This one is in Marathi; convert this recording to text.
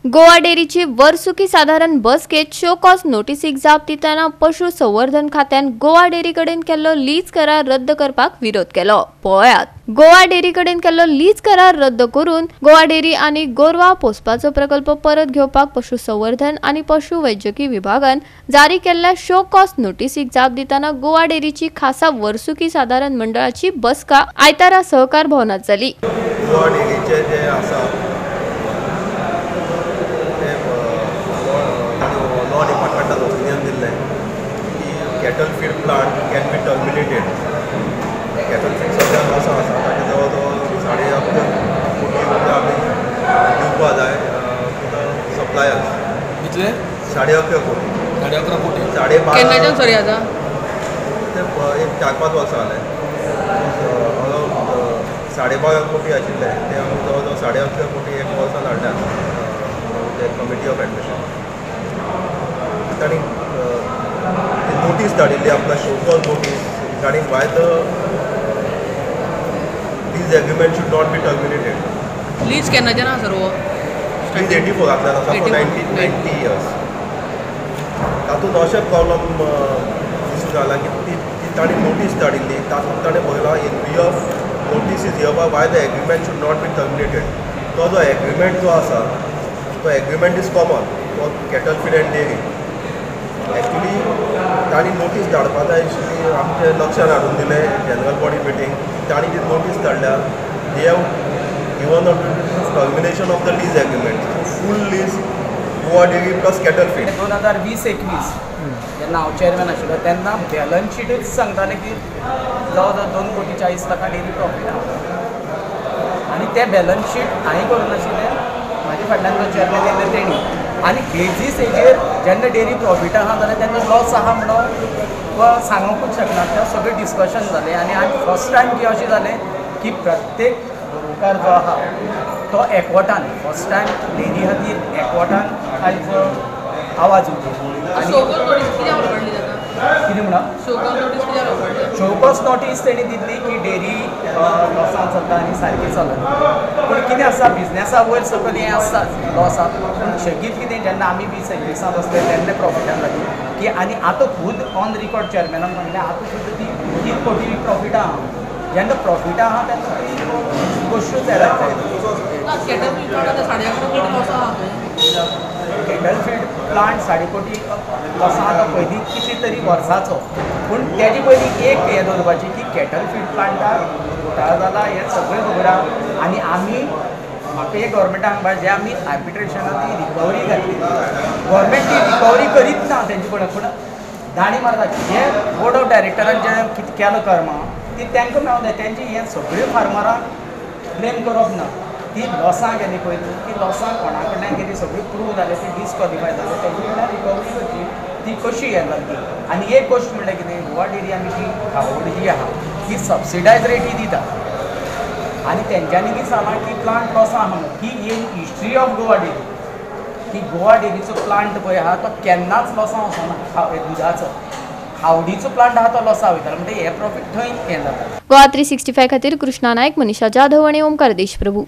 गोवा डेअरीची वर्सुकी साधारण बसकेत शो कॉज नोटीसीक जाप दिताना पशुसंवर्धन खात्यान गोवा डेअरी कडेन केल्लो लीज करार रद्द करपाक विरोध केलो। पळयात, गोवा डेअरी कडेन केल्लो लीज करार रद्द करून गोवा डेअरी आनी गोरवां पोसपाचो प्रकल्प परत घेवपाक पशुसंवर्धन आनी पशुवैजकी विभागान जारी केल्ल्या शो कॉज नोटीसीक जाप दिताना गोवा डेअरीची खासा वर्सुकी साधारण मंडळाची बसका आयतारा सहकार भवनात जाली। गोवा डेअरीचे जे आसा लॉ डिपार्टमेंटान ओपिनियन दिल्लें की cattle feed plant can be terminated. Cattle feed सद्याक असो आसा ताका जवळ जवळ 11.5 कोटी रुपया आमी दिवपा जाय सप्लायर। कितले? 11.5 कोटी। 11.5 कोटी 12.5 केन्नाच्यान सर येता? ते एक 4-5 वर्सां जाले। 12.5 कोटी आशिल्ले ते आमी जवळ जवळ 11.5 कोटी एक वर्सान हाडल्यात ते कमिटी ऑफ एडमिशन। तांणी नोटीस धाडिल्ली आपला show cause notice regarding why the lease agreement should not be terminated. Lease केन्नाच्यान आसा सर? लीज 84 आसा फॉर 90 इयर्स। तातूंत अशें प्रॉब्लम दिसून आला की ती तांणी नोटीस धाडिल्ली तातूंत ताणें बरयलां in view of notice is here why the agreement should not be terminated. तो जो एग्रीमेंट जो आसा तो agreement is common for cattle feed end dairy. Actually तांणी नोटीस धाडपा जाय आशिल्ली, आमचे लक्षांत हाडून दिलें जनरल बॉडी मिटींग, तांणी ती नोटीस धाडल्या they have given a termination of the lease agreement full lease Goa dairy plus cattle feed. 2020-21 जेन्ना हांव चेअरमॅन आशिल्लो तेन्ना बॅलन्स शीटूच सांगतालें की जवळ जवळ 2 कोटी 40 लाख डेअरी प्रॉफीट आहा आनी तें बॅलन्स शीट हांवें करूं नाशिल्लें, म्हाजे फाटल्यान जो चेअरमॅन येयल्ले तेणी। आनी बेजीस हेजेर जेन्ना डेअरी प्रॉफीट आहा जाल्यार तेन्ना लॉस आहा म्हणून सांगूंकूच शकना। तें सगळें डिस्कशन जालें आनी फर्स्ट टायम की अशें जालें की प्रत्येक गरोवकार जो आहा तो एकवटान फर्स्ट टायम डेअरी खातीर एकवटान आयज आवाज उठयलो। आनी कितें म्हणा शोकॉज नोटीस तेणी दिल्ली की डेअरी लॉसान चलता आनी सारकी चलना। पूण कितें आसा बिजनेसा वयर सकयल हें आसता लॉस आसा, पूण शक्यत कितें जेन्ना आमी बी सर्विसां बसले तेन्ना प्रॉफिटान लागली की आनी आतां खुद ऑन रिकॉर्ड चेअरमॅनान म्हणलें आतां सुद्दां ती 3 कोटी प्रॉफिट आहा। जेन्ना प्रॉफिट आहा तेन्ना ती गोश्टूच येतात। कॅटल फीड प्लांट 1.5 कोटी लॉसान आतां पयलीं कितें तरी वर्साचो, पूण तेजे पयलीं एक हें दवरपाचें की कॅटल फीड प्लांटाक घोटाळो जाला हें सगळें खबर आहा। आनी आमी म्हाका एक गव्हर्मेंटाक सांगपा जें आमी आर्बिट्रेशनान ती रिकवरी घातली, गव्हर्मेंट ती रिकवरी करीत ना तेंचे कडेन, पूण दाणी मारता जें बोर्ड ऑफ डायरेक्टरान जें कितें केलां कर्मा ती तांकां मेळूं जाय। तेंची हें सगळ्यो फार्मरांक ब्लेम करप ना। ती लॉसां गेली पळय ती लॉसां कोणा कडल्यान गेली सगळी प्रूव जालें ती डिस्क्वॉलिफाय जालें तेंचे कडल्यान रिकवरी करची ती कशी हें जाली। आनी एक गोश्ट म्हणल्यार कितें गोवा डेअरी आमी जी खावड जी आहा ती सबसिडायज रेटी दिता आनी तेंच्यांनी कितें सांगलां की प्लांट लॉसां आहा म्हणून। ही in history of Goa dairy की गोवा डेअरीचो प्लांट पळय आहा तो केन्नाच लॉसां वचना। दुदाचो खावडीचो प्लांट आहा तो लॉसां वयतालो म्हणजे हे प्रॉफीट थंय हें जाता। गोवा 365 खातीर कृष्णा नायक, मनीषा जाधव आनी ओमकार देशप्रभू।